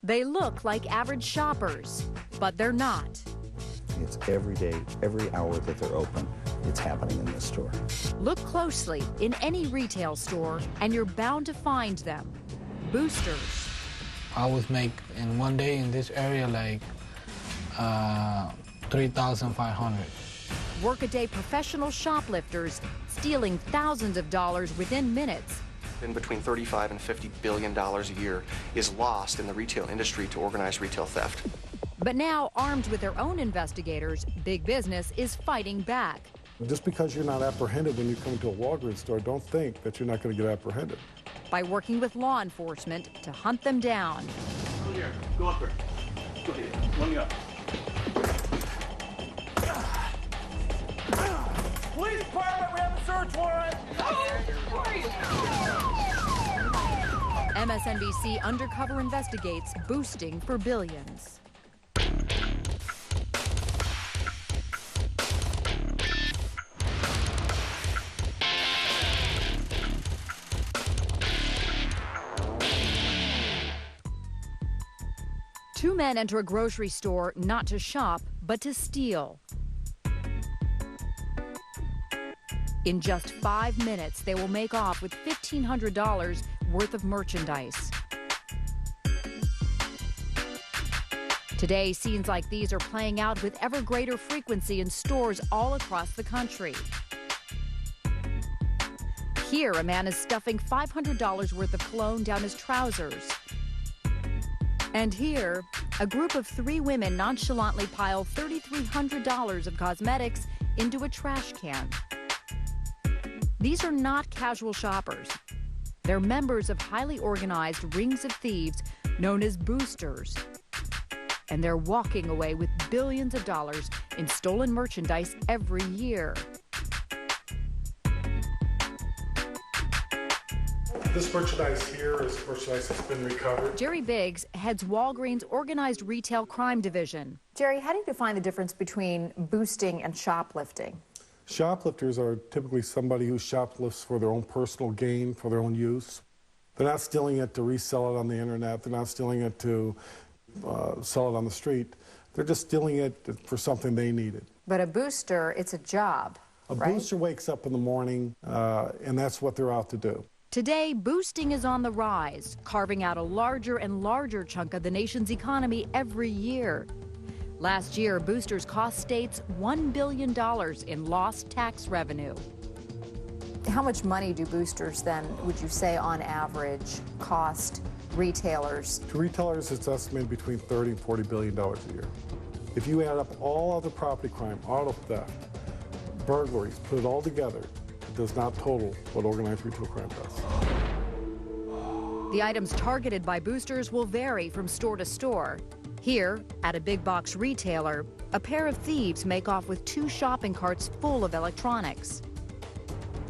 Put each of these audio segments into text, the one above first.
They look like average shoppers, but they're not. It's every day, every hour that they're open, it's happening in this store. Look closely in any retail store, and you're bound to find them. Boosters. I would make in one day in this area like 3,500. Workaday professional shoplifters stealing thousands of dollars within minutes. In between $35 and $50 billion a year is lost in the retail industry to organized retail theft. But now, armed with their own investigators, big business is fighting back. Just because you're not apprehended when you come to a Walgreens store, don't think that you're not going to get apprehended. By working with law enforcement to hunt them down. Go here. Go up there. Go here. Let me up. Police department, we have a search warrant. MSNBC undercover investigates boosting for billions. Two men enter a grocery store not to shop, but to steal. In just 5 minutes, they will make off with $1,500 worth of merchandise. Today, scenes like these are playing out with ever greater frequency in stores all across the country. Here, a man is stuffing $500 worth of cologne down his trousers. And here, a group of 3 women nonchalantly pile $3,300 of cosmetics into a trash can. These are not casual shoppers. They're members of highly organized rings of thieves known as boosters. And they're walking away with billions of dollars in stolen merchandise every year. This merchandise here is merchandise that's been recovered. Jerry Biggs heads Walgreens' Organized Retail Crime Division. Jerry, how do you define the difference between boosting and shoplifting? Shoplifters are typically somebody who shoplifts for their own personal gain, for their own use. They're not stealing it to resell it on the internet. They're not stealing it to sell it on the street. They're just stealing it for something they needed. But a booster, it's a job, right? A booster wakes up in the morning, and that's what they're out to do. Today, boosting is on the rise, carving out a larger and larger chunk of the nation's economy every year. Last year, boosters cost states $1 billion in lost tax revenue. How much money do boosters then, would you say, on average, cost retailers? To retailers, it's estimated between $30 and $40 billion a year. If you add up all other property crime, auto theft, burglaries, put it all together, it does not total what organized retail crime does. The items targeted by boosters will vary from store to store. Here, at a big box retailer, a pair of thieves make off with 2 shopping carts full of electronics.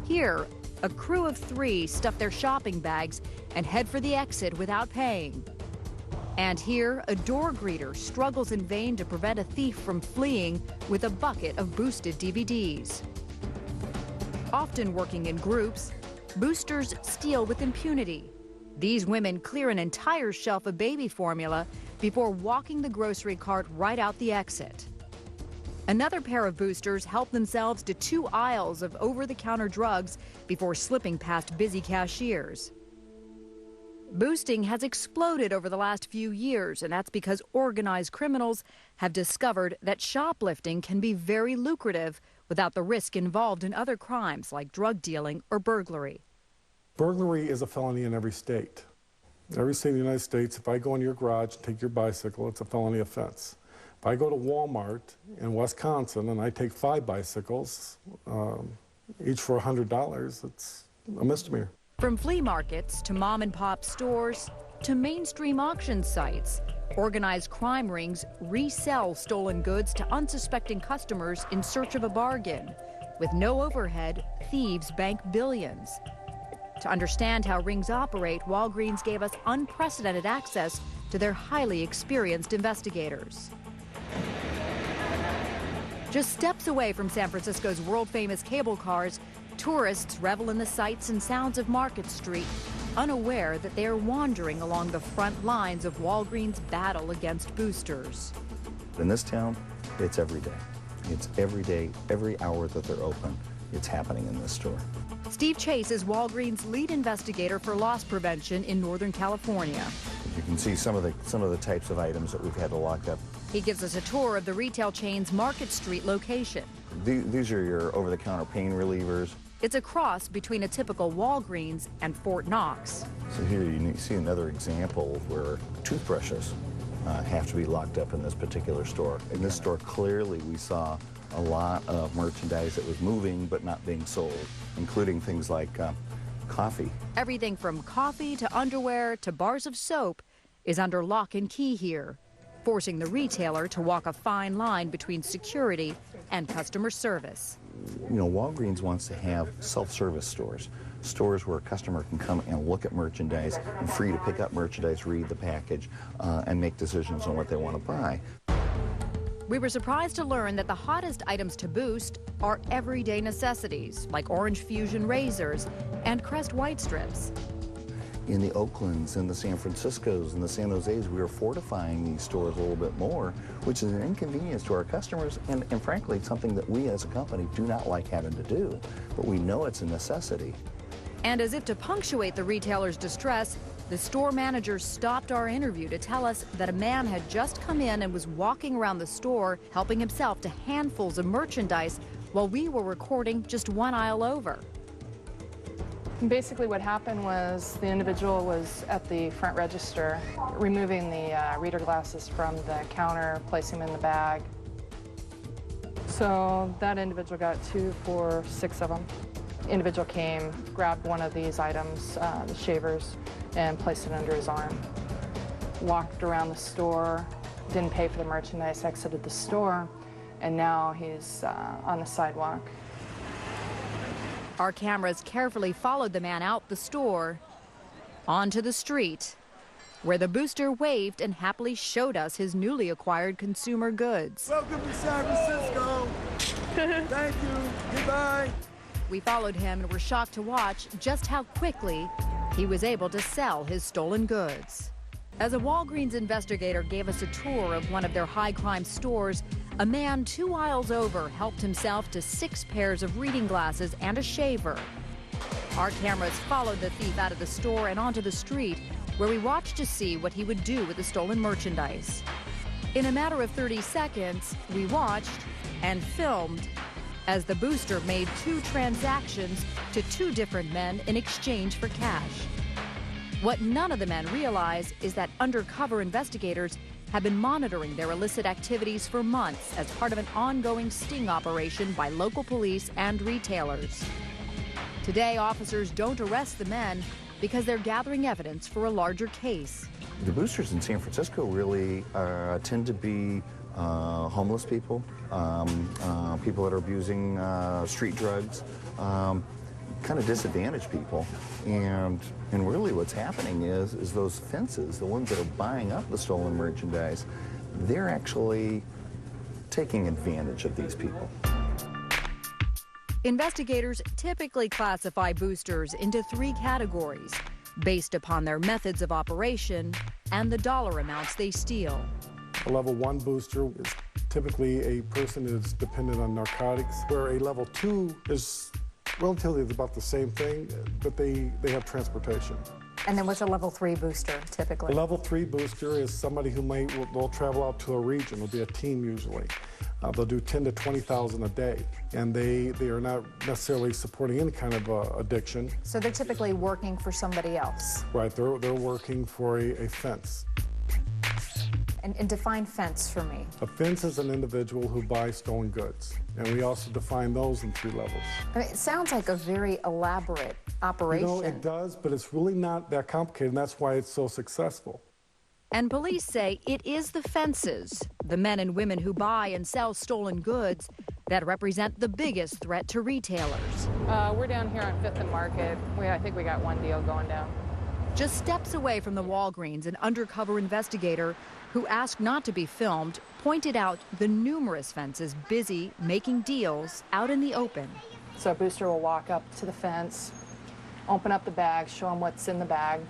Here, a crew of 3 stuff their shopping bags and head for the exit without paying. And here, a door greeter struggles in vain to prevent a thief from fleeing with a bucket of boosted DVDs. Often working in groups, boosters steal with impunity. These women clear an entire shelf of baby formula before walking the grocery cart right out the exit. Another pair of boosters help themselves to 2 aisles of over-the-counter drugs before slipping past busy cashiers. Boosting has exploded over the last few years, and that's because organized criminals have discovered that shoplifting can be very lucrative without the risk involved in other crimes like drug dealing or burglary. Burglary is a felony in every state. Every state in the United States, if I go in your garage and take your bicycle, it's a felony offense. If I go to Walmart in Wisconsin and I take 5 bicycles, each for $100, it's a misdemeanor. From flea markets to mom and pop stores to mainstream auction sites, organized crime rings resell stolen goods to unsuspecting customers in search of a bargain. With no overhead, thieves bank billions. To understand how rings operate, Walgreens gave us unprecedented access to their highly experienced investigators. Just steps away from San Francisco's world-famous cable cars, tourists revel in the sights and sounds of Market Street, unaware that they are wandering along the front lines of Walgreens' battle against boosters. In this town, it's every day. It's every day, every hour that they're open, it's happening in this store. Steve Chase is Walgreens' lead investigator for loss prevention in Northern California. You can see some of the types of items that we've had to lock up. He gives us a tour of the retail chain's Market Street location. These are your over-the-counter pain relievers. It's a cross between a typical Walgreens and Fort Knox. So here you see another example where toothbrushes have to be locked up in this particular store. In this store, clearly we saw a lot of merchandise that was moving but not being sold, including things like coffee. Everything from coffee to underwear to bars of soap is under lock and key here, forcing the retailer to walk a fine line between security and customer service. You know, Walgreens wants to have self-service stores where a customer can come and look at merchandise and free to pick up merchandise, read the package, and make decisions on what they want to buy. We were surprised to learn that the hottest items to boost are everyday necessities like Orange Fusion razors and Crest white strips. In the Oaklands, in the San Franciscos, and the San Jose's, we are fortifying these stores a little bit more, which is an inconvenience to our customers, and frankly, it's something that we as a company do not like having to do, but we know it's a necessity. And as if to punctuate the retailer's distress, the store manager stopped our interview to tell us that a man had just come in and was walking around the store, helping himself to handfuls of merchandise while we were recording just one aisle over. Basically what happened was the individual was at the front register, removing the reader glasses from the counter, placing them in the bag. So that individual got 2, 4, 6 of them. Individual came, grabbed one of these items, the shavers, and placed it under his arm. Walked around the store, didn't pay for the merchandise, exited the store, and now he's on the sidewalk. Our cameras carefully followed the man out the store, onto the street, where the booster waved and happily showed us his newly acquired consumer goods. Welcome to San Francisco. Thank you. Goodbye. We followed him and were shocked to watch just how quickly he was able to sell his stolen goods. As a Walgreens investigator gave us a tour of one of their high-crime stores, a man 2 aisles over helped himself to 6 pairs of reading glasses and a shaver. Our cameras followed the thief out of the store and onto the street, where we watched to see what he would do with the stolen merchandise. In a matter of 30 seconds, we watched and filmed as the booster made 2 transactions to 2 different men in exchange for cash. What none of the men realize is that undercover investigators have been monitoring their illicit activities for months as part of an ongoing sting operation by local police and retailers. Today, officers don't arrest the men because they're gathering evidence for a larger case. The boosters in San Francisco really tend to be homeless people, people that are abusing street drugs, kind of disadvantaged people. And really what's happening is those fences, the ones that are buying up the stolen merchandise, they're actually taking advantage of these people. Investigators typically classify boosters into 3 categories based upon their methods of operation and the dollar amounts they steal. A level 1 booster is typically a person that is dependent on narcotics, where a level 2 is relatively about the same thing, but they have transportation. And then what's a level 3 booster typically? A level 3 booster is somebody who they'll travel out to a region. It'll be a team usually. They'll do 10 to 20,000 a day, and they are not necessarily supporting any kind of addiction. So they're typically working for somebody else. Right, they're working for a fence. And define fence for me. A fence is an individual who buys stolen goods, and we also define those in 3 levels. I mean, it sounds like a very elaborate operation. You know, it does, but it's really not that complicated, and that's why it's so successful. And police say it is the fences, the men and women who buy and sell stolen goods, that represent the biggest threat to retailers. We're down here on 5th and Market. I think we got one deal going down. Just steps away from the Walgreens, an undercover investigator who asked not to be filmed pointed out the numerous fences busy making deals out in the open. So a booster will walk up to the fence, open up the bag, show them what's in the bag,